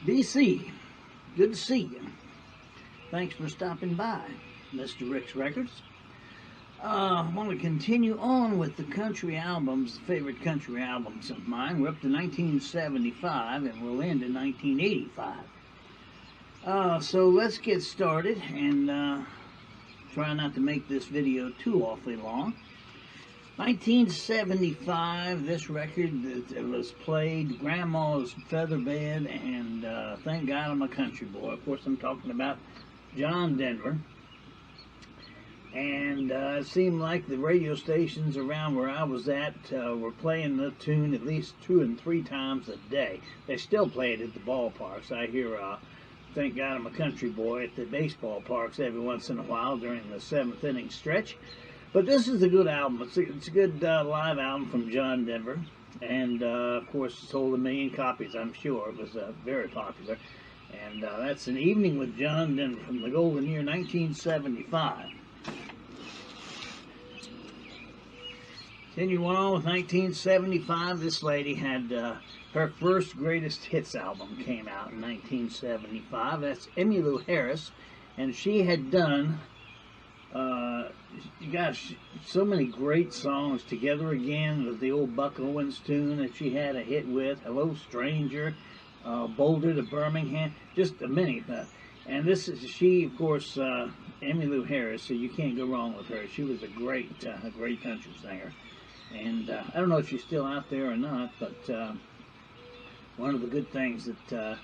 BC, good to see you. Thanks for stopping by, Mr. Rick's Records. I want to continue on with the country albums, favorite country albums of mine. We're up to 1975 and we'll end in 1985. So let's get started and try not to make this video too awfully long. 1975, this record that was played, Grandma's Feather Bed, and Thank God I'm a Country Boy. Of course, I'm talking about John Denver. And it seemed like the radio stations around where I was at were playing the tune at least 2 and 3 times a day. They still play it at the ballparks. I hear Thank God I'm a Country Boy at the baseball parks every once in a while during the 7th inning stretch. But this is a good album. It's a good live album from John Denver. And, of course, sold 1 million copies, I'm sure. It was very popular. And that's An Evening with John Denver from the golden year 1975. Continuing on with 1975, this lady had her first greatest hits album came out in 1975. That's Emmylou Harris. And she had done... gosh, so many great songs. Together Again with the old Buck Owens tune that she had a hit with. Hello Stranger, Boulder to Birmingham, just a many. And this is she, of course, Emmylou Harris. So you can't go wrong with her. She was a great country singer. And I don't know if she's still out there or not, but one of the good things that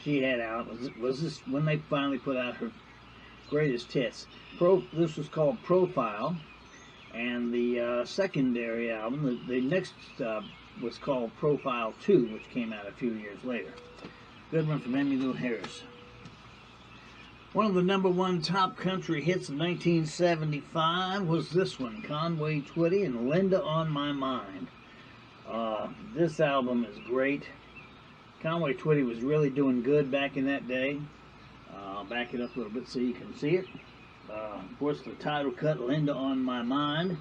she had out was this when they finally put out her greatest hits. This was called Profile, and the secondary album, the next was called Profile 2, which came out a few years later. Good one from Emmylou Harris. One of the #1 top country hits of 1975 was this one, Conway Twitty and Linda on My Mind. This album is great. Conway Twitty was really doing good back in that day. I'll back it up a little bit so you can see it. Of course, the title cut, Linda on My Mind.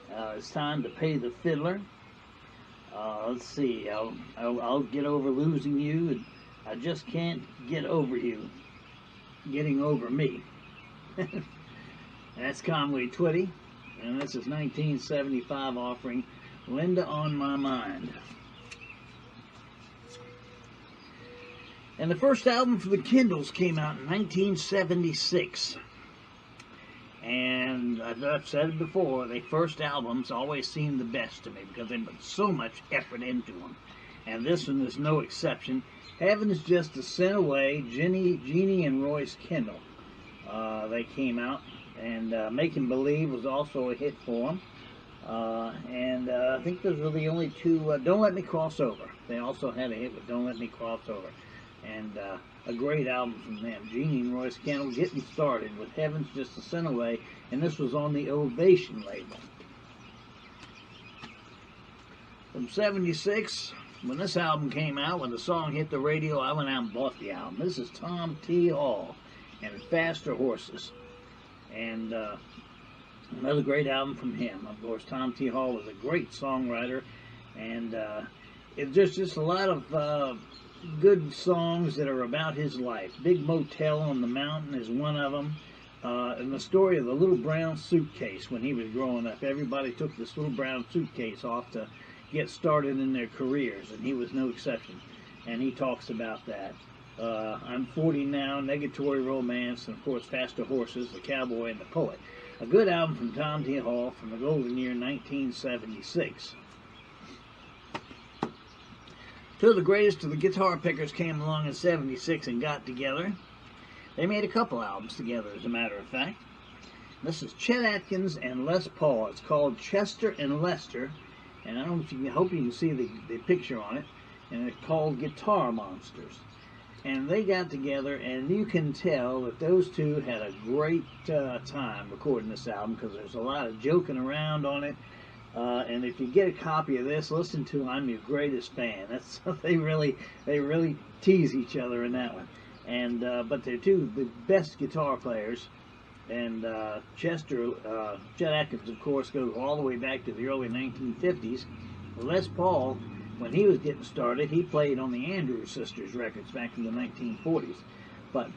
It's Time to Pay the Fiddler. Let's see, I'll get over losing you, and I just can't get over you getting over me. That's Conway Twitty, and this is 1975 offering, Linda on My Mind. And the first album for the Kindles came out in 1976. And I've said it before, the first albums always seem the best to me because they put so much effort into them. And this one is no exception. Heaven's Just a Sin Away, Jeannie and Royce Kendall. They came out. And Making Believe was also a hit for them. And I think those were the only two. Don't Let Me Cross Over. They also had a hit with Don't Let Me Cross Over. And a great album from them. Jeannie and Royce Kendall getting started with Heaven's Just a Sin Away, and this was on the Ovation label. From 76, when this album came out, when the song hit the radio, I went out and bought the album. This is Tom T. Hall and Faster Horses. And another great album from him. Of course, Tom T. Hall was a great songwriter, and it's just a lot of good songs that are about his life. Big Motel on the Mountain is one of them. And the story of the little brown suitcase when he was growing up. Everybody took this little brown suitcase off to get started in their careers, and he was no exception. And he talks about that. I'm 40 Now, Negatory Romance, and of course Faster Horses, The Cowboy and the Poet. A good album from Tom T. Hall from the golden year 1976. Two of the greatest of the guitar pickers came along in 76 and got together. They made a couple albums together, as a matter of fact. This is Chet Atkins and Les Paul. It's called Chester and Lester, and I hope you can see the picture on it. And it's called Guitar Monsters. And they got together, and you can tell that those two had a great time recording this album because there's a lot of joking around on it. And if you get a copy of this, listen to I'm Your Greatest Fan. That's they really tease each other in that one. And but they're two of the best guitar players. And Chet Atkins, of course, goes all the way back to the early 1950s. Les Paul when he was getting started, he played on the Andrews Sisters records back in the 1940s. But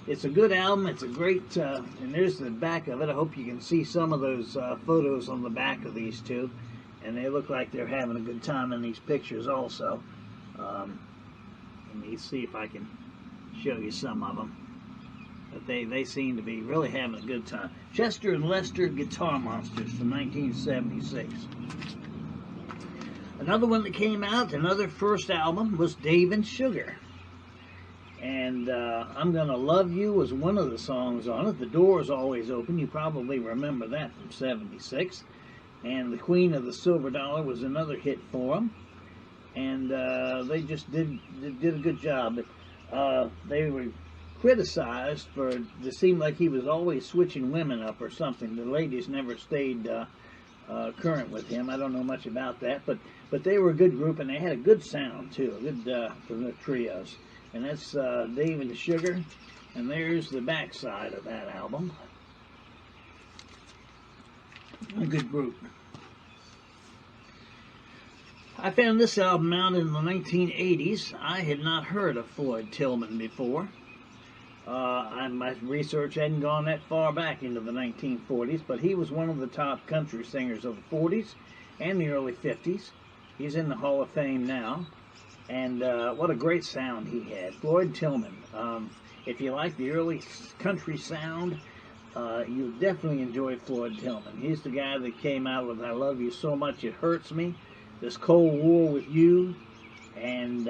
it's a good album. It's a great, and there's the back of it. I hope you can see some of those photos on the back of these two. And they look like they're having a good time in these pictures also. Let me see if I can show you some of them. But they seem to be really having a good time. Chester and Lester Guitar Monsters from 1976. Another one that came out, another first album, was Dave and Sugar. And I'm Gonna Love You was one of the songs on it. The Door Is Always Open. You probably remember that from 76. And The Queen of the Silver Dollar was another hit for them. And they just did a good job. They were criticized for, it seemed like he was always switching women up or something. The ladies never stayed current with him. I don't know much about that, but they were a good group, and they had a good sound too, a good for the trios. And that's Dave and Sugar, and there's the backside of that album. A good group. I found this album out in the 1980s. I had not heard of Floyd Tillman before. My research hadn't gone that far back into the 1940s, but he was one of the top country singers of the 40s and the early 50s. He's in the Hall of Fame now, and what a great sound he had. Floyd Tillman. If you like the early country sound, you'll definitely enjoy Floyd Tillman. He's the guy that came out with I Love You So Much It Hurts Me, This Cold War With You, and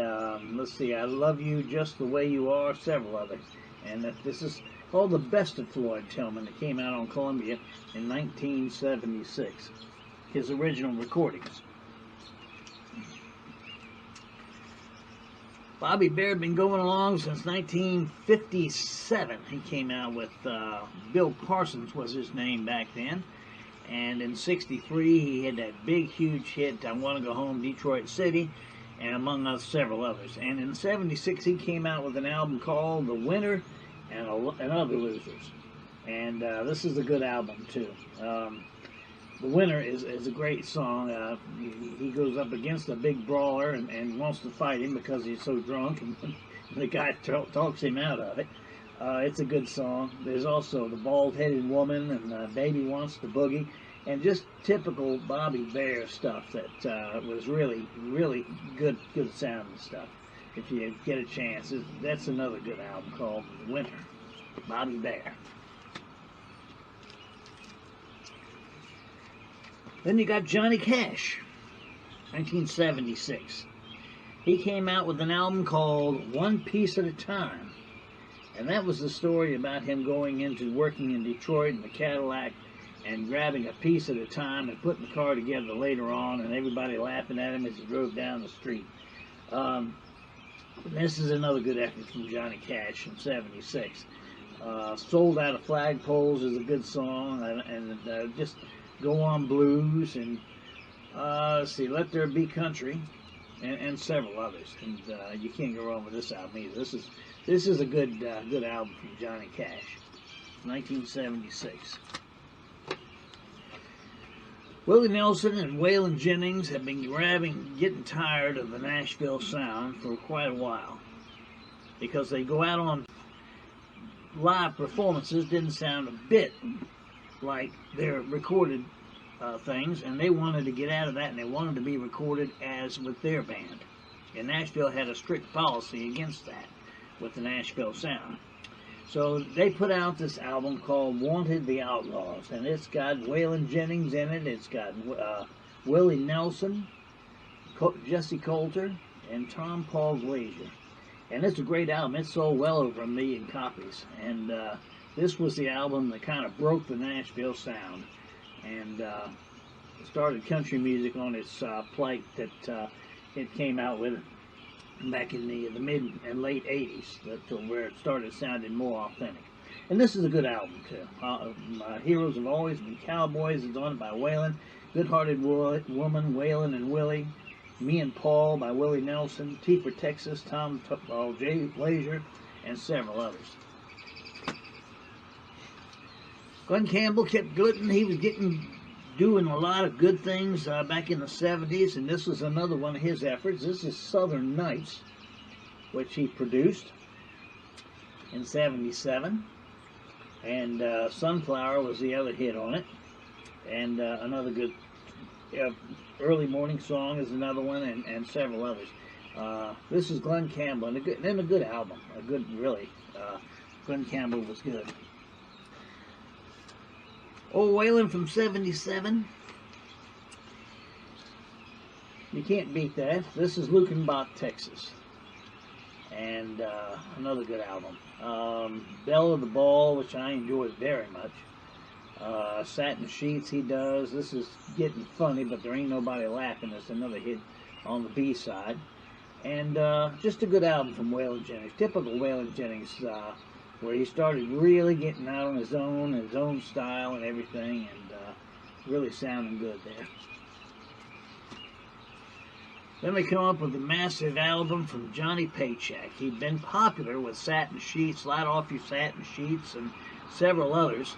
let's see, I Love You Just the Way You Are, several others. And this is all the best of Floyd Tillman that came out on Columbia in 1976, his original recordings. Bobby Bare had been going along since 1957. He came out with Bill Parsons was his name back then. And in 63, he had that big, huge hit, I Want to Go Home, Detroit City, and among several others. And in 76, he came out with an album called The Winner and Other Losers. And this is a good album, too. The Winner is a great song. He goes up against a big brawler and wants to fight him because he's so drunk, and the guy talks him out of it. It's a good song. There's also The Bald-Headed Woman and Baby Wants to Boogie, and just typical Bobby Bare stuff that was really, really good sounding stuff. If you get a chance, that's another good album called The Winner, Bobby Bare. Then you got Johnny Cash, 1976. He came out with an album called One Piece at a Time. And that was the story about him going into working in Detroit in the Cadillac and grabbing a piece at a time and putting the car together later on, and everybody laughing at him as he drove down the street. This is another good effort from Johnny Cash in 76. Sold Out of Flagpoles is a good song, and just Go On Blues, and let's see, Let There Be Country, and several others. And you can't go wrong with this album either. This is a good album from Johnny Cash, 1976. Willie Nelson and Waylon Jennings have been getting tired of the Nashville sound for quite a while, because they go out on live performances, didn't sound a bit like their recorded things, and they wanted to get out of that, and they wanted to be recorded as with their band. And Nashville had a strict policy against that with the Nashville sound. So they put out this album called Wanted the Outlaws, and it's got Waylon Jennings in it, it's got Willie Nelson, Jesse Coulter, and Tom Paul Glazier. And it's a great album. It sold well over 1 million copies. And this was the album that kind of broke the Nashville sound and started country music on its plight that it came out with back in the mid and late 80s, where it started sounding more authentic. And this is a good album, too. Heroes Have Always Been Cowboys is on it by Waylon. Good-Hearted Woman, Waylon and Willie. Me and Paul by Willie Nelson. T for Texas, Tom J. Glazier, and several others. Glenn Campbell kept glitting. He was getting doing a lot of good things back in the 70s, and this was another one of his efforts. This is Southern Nights, which he produced in 77, and Sunflower was the other hit on it, and another good Early Morning Song is another one, and several others. This is Glen Campbell, and a good album, Glen Campbell was good. Old Waylon from 77. You can't beat that. This is Luckenbach, Texas. And another good album. Belle of the Ball, which I enjoy very much. Satin Sheets he does. This is getting funny, but there ain't nobody laughing. It's another hit on the B-side. And just a good album from Waylon Jennings. Typical Waylon Jennings, where he started really getting out on his own style and everything, and really sounding good there. Then we come up with a massive album from Johnny Paycheck. He'd been popular with Satin Sheets, Slide Off Your Satin Sheets, and several others,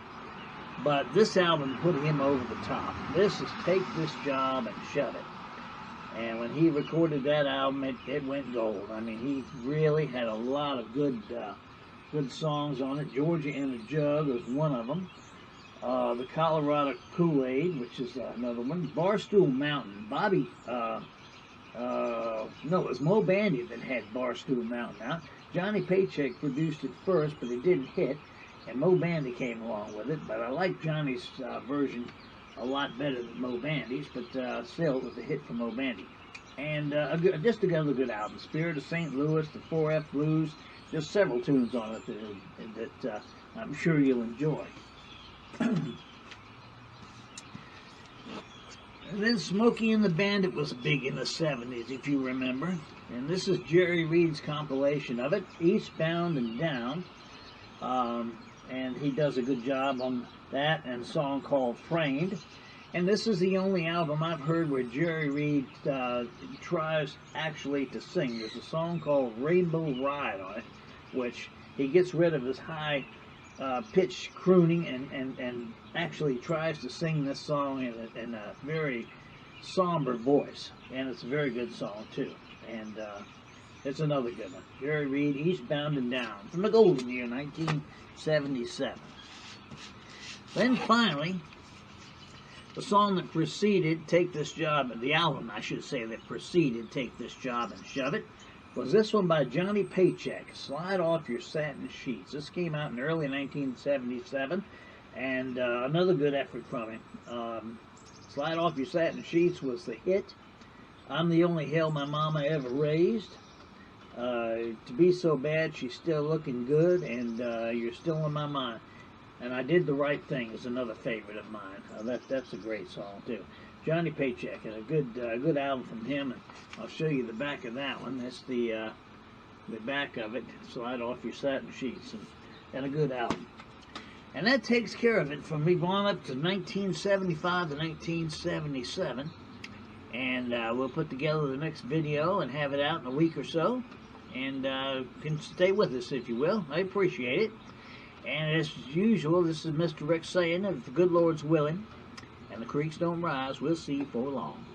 but this album put him over the top. This is Take This Job and Shove It. And when he recorded that album, it went gold. I mean, he really had a lot of good songs on it. Georgia in a Jug was one of them. The Colorado Kool-Aid, which is another one. Barstool Mountain. No, it was Mo Bandy that had Barstool Mountain out. Johnny Paycheck produced it first, but it didn't hit, and Mo Bandy came along with it. But I like Johnny's version a lot better than Mo Bandy's, but still, it was a hit for Mo Bandy. And just another good album. Spirit of St. Louis, the 4F Blues, just several tunes on it that I'm sure you'll enjoy. And then Smokey and the Bandit was big in the 70s, if you remember. And this is Jerry Reed's compilation of it, Eastbound and Down. And he does a good job on that and a song called Framed. And this is the only album I've heard where Jerry Reed tries actually to sing. There's a song called Rainbow Ride on it, which he gets rid of his high pitch crooning and actually tries to sing this song in a very somber voice, and it's a very good song too, and it's another good one. Jerry Reed, Eastbound and Down, from the golden year 1977. Then finally, the song that preceded Take This Job, the album I should say that preceded Take This Job and Shove It, was this one by Johnny Paycheck, Slide Off Your Satin Sheets. This came out in early 1977, and another good effort from him. Slide Off Your Satin Sheets was the hit. I'm the Only Hell My Mama Ever Raised. To Be So Bad She's Still Looking Good, and You're Still in My Mind. And I Did the Right Thing is another favorite of mine. That's a great song too. Johnny Paycheck, and a good album from him, and I'll show you the back of that one. That's the back of it. Slide Off Your Satin Sheets, and a good album. And that takes care of it from me going up to 1975 to 1977. And we'll put together the next video and have it out in a week or so. And can stay with us if you will. I appreciate it. And as usual, this is Mr. Rick saying, if the good Lord's willing and the creeks don't rise, we'll see you for long.